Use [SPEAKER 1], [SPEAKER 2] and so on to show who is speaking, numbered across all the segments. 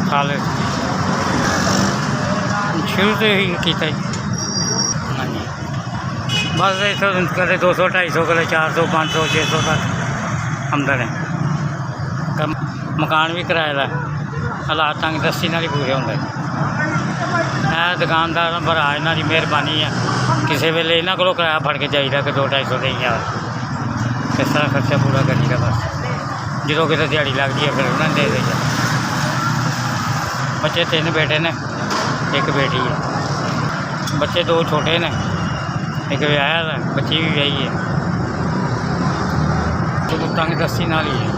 [SPEAKER 1] साल शुरू से ही किया हाँ जी। बस इतो कदे 200 250 कदे 400 500 600 तक आमदन है। मकान भी किराए का हालात तंग दस्ती नाल ही पूरे होंगे। दुकानदार भरा इन्हों की मेहरबानी है, किसी वेले इन्हों को किराया फड़ के चाहिए कि 200 250 दे यार, इस तरह खर्चा पूरा करी का बस। जो कितने दिहाड़ी लगती है फिर उन्होंने दे दी। बच्चे 3 बेटे ने, 1 बेटी है। बच्चे 2 छोटे ने, 1 विआया है, बच्ची भी विआही है। तो तंग दस्ती नाल ही है।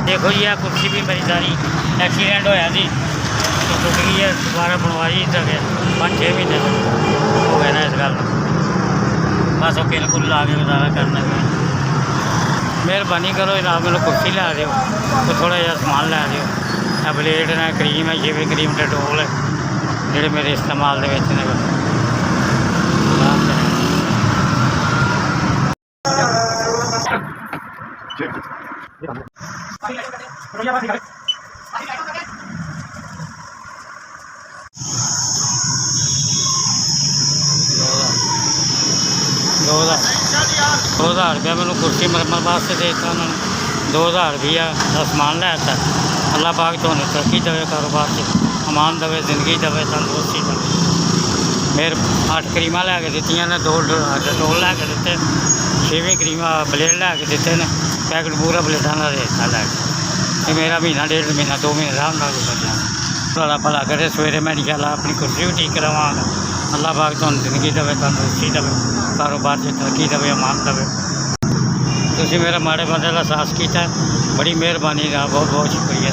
[SPEAKER 1] देखो जी आ कुर्सी भी मेरी सारी एक्सीडेंट होया जी, तो टुट गई है, दोबारा बनवाई तो गया 5-6 महीने हो गए ना इस गल। बस बिल्कुल ला के गुजारा करना है। मेहरबानी करो जनाब, मैंने कुर्सी ला दो, तो थोड़ा जहा समान ला दो। ब्लेड ने क्रीम है, शेविंग क्रीम डेटोल है, जोड़े मेरे इस्तेमाल ने। दो हज़ार रुपया मैंने कुर्सी मरम्मत वास्ते देता उन्होंने। 2000 रुपया का समान लैता। अल्लाह पाक तो उन्हें तरक्की देवे, कारोबार से अमान देवे, जिंदगी देवे, तंदुरुस्ती देवे। मेरे 8 क्रीमां लैके दित्तियां ने, 2 डेटोल लैके दिते, शेविंग क्रीम ब्लेड लैके दिते ने, पैकेट पूरा ब्लेडा का देता लैके। मेरा महीना 1.5 महीना 2 महीने आराम नाल गुजर जाना। भला भला करे सवेरे मैं इंशाअल्लाह अपनी कुर्सी भी ठीक करावांगा। अल्लाह पाक तो जिंदगी देवे, तंदुरुस्ती देवे, कारोबार से तरक्की देवे, अमान देवे। तुसीं मेरा माड़े बंदे का साथ किया, बड़ी मेहरबानी, बहुत बहुत शुक्रिया।